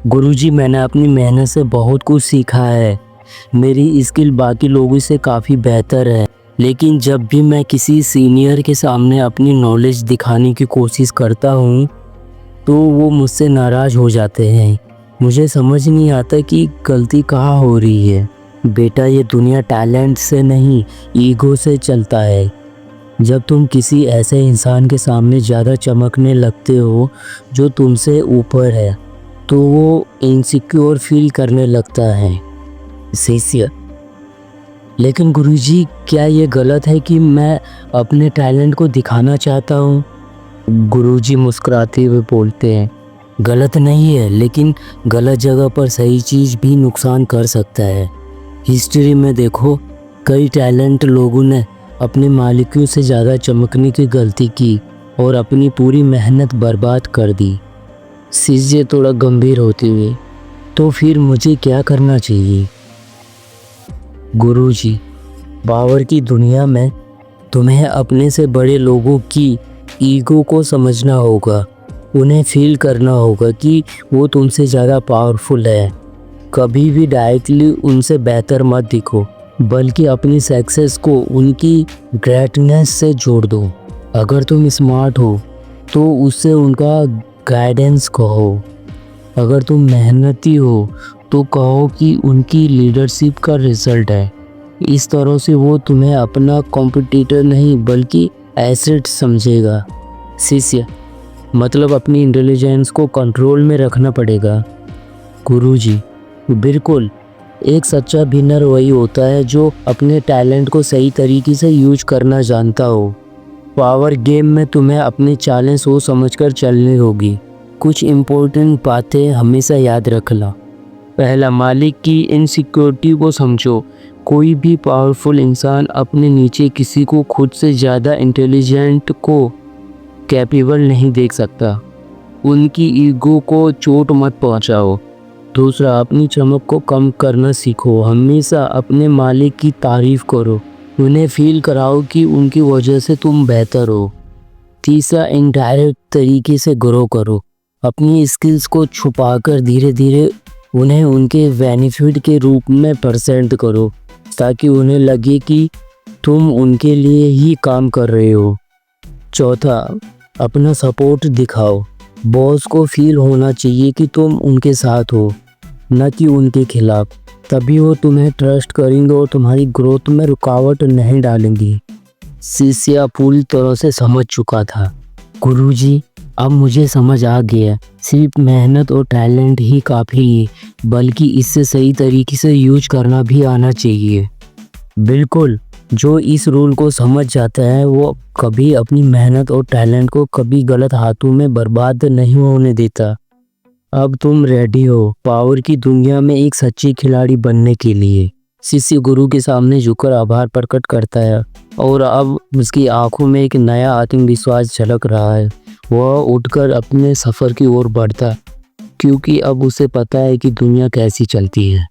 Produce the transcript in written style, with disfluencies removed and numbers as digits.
गुरुजी, मैंने अपनी मेहनत से बहुत कुछ सीखा है। मेरी स्किल बाकी लोगों से काफ़ी बेहतर है, लेकिन जब भी मैं किसी सीनियर के सामने अपनी नॉलेज दिखाने की कोशिश करता हूँ तो वो मुझसे नाराज़ हो जाते हैं। मुझे समझ नहीं आता कि गलती कहाँ हो रही है। बेटा, ये दुनिया टैलेंट से नहीं, ईगो से चलता है। जब तुम किसी ऐसे इंसान के सामने ज़्यादा चमकने लगते हो जो तुमसे ऊपर है, तो वो इनसिक्योर फील करने लगता है। शिष्य: लेकिन गुरुजी, क्या ये गलत है कि मैं अपने टैलेंट को दिखाना चाहता हूँ? गुरुजी मुस्कुराते हुए बोलते हैं, गलत नहीं है, लेकिन गलत जगह पर सही चीज़ भी नुकसान कर सकता है। हिस्ट्री में देखो, कई टैलेंट लोगों ने अपने मालिकों से ज़्यादा चमकने की गलती की और अपनी पूरी मेहनत बर्बाद कर दी। शिष्य थोड़ा गंभीर होते हुए, तो फिर मुझे क्या करना चाहिए? गुरुजी, पावर की दुनिया में तुम्हें अपने से बड़े लोगों की ईगो को समझना होगा। उन्हें फील करना होगा कि वो तुमसे ज़्यादा पावरफुल है। कभी भी डायरेक्टली उनसे बेहतर मत दिखो, बल्कि अपनी सक्सेस को उनकी ग्रेटनेस से जोड़ दो। अगर तुम स्मार्ट हो तो उससे उनका गाइडेंस कहो। अगर तुम मेहनती हो तो कहो कि उनकी लीडरशिप का रिजल्ट है। इस तरह से वो तुम्हें अपना कॉम्पिटिटर नहीं बल्कि एसेट समझेगा। शिष्य: मतलब अपनी इंटेलिजेंस को कंट्रोल में रखना पड़ेगा। गुरुजी, बिल्कुल। एक सच्चा विनर वही होता है जो अपने टैलेंट को सही तरीके से यूज करना जानता हो। पावर गेम में तुम्हें अपनी चालें सोच समझकर चलनी होगी। कुछ इम्पोर्टेंट बातें हमेशा याद रखना। पहला, मालिक की इनसिक्योरिटी को समझो। कोई भी पावरफुल इंसान अपने नीचे किसी को खुद से ज़्यादा इंटेलिजेंट को कैपेबल नहीं देख सकता। उनकी ईगो को चोट मत पहुंचाओ। दूसरा, अपनी चमक को कम करना सीखो। हमेशा अपने मालिक की तारीफ करो। उन्हें फील कराओ कि उनकी वजह से तुम बेहतर हो। तीसरा, इनडायरेक्ट तरीके से ग्रो करो। अपनी स्किल्स को छुपाकर धीरे धीरे उन्हें उनके बेनिफिट के रूप में प्रेजेंट करो, ताकि उन्हें लगे कि तुम उनके लिए ही काम कर रहे हो। चौथा, अपना सपोर्ट दिखाओ। बॉस को फील होना चाहिए कि तुम उनके साथ हो, न कि उनके खिलाफ। तभी वो तुम्हें ट्रस्ट करेंगे और तुम्हारी ग्रोथ में रुकावट नहीं डालेंगी। शिष्य पूरी तरह से समझ चुका था। गुरुजी, अब मुझे समझ आ गया। सिर्फ मेहनत और टैलेंट ही काफ़ी है, बल्कि इससे सही तरीके से यूज करना भी आना चाहिए। बिल्कुल, जो इस रूल को समझ जाता है वो कभी अपनी मेहनत और टैलेंट को कभी गलत हाथों में बर्बाद नहीं होने देता। अब तुम रेडी हो पावर की दुनिया में एक सच्ची खिलाड़ी बनने के लिए। शिष्य गुरु के सामने झुककर आभार प्रकट करता है और अब उसकी आंखों में एक नया आत्मविश्वास झलक रहा है। वह उठकर अपने सफ़र की ओर बढ़ता, क्योंकि अब उसे पता है कि दुनिया कैसी चलती है।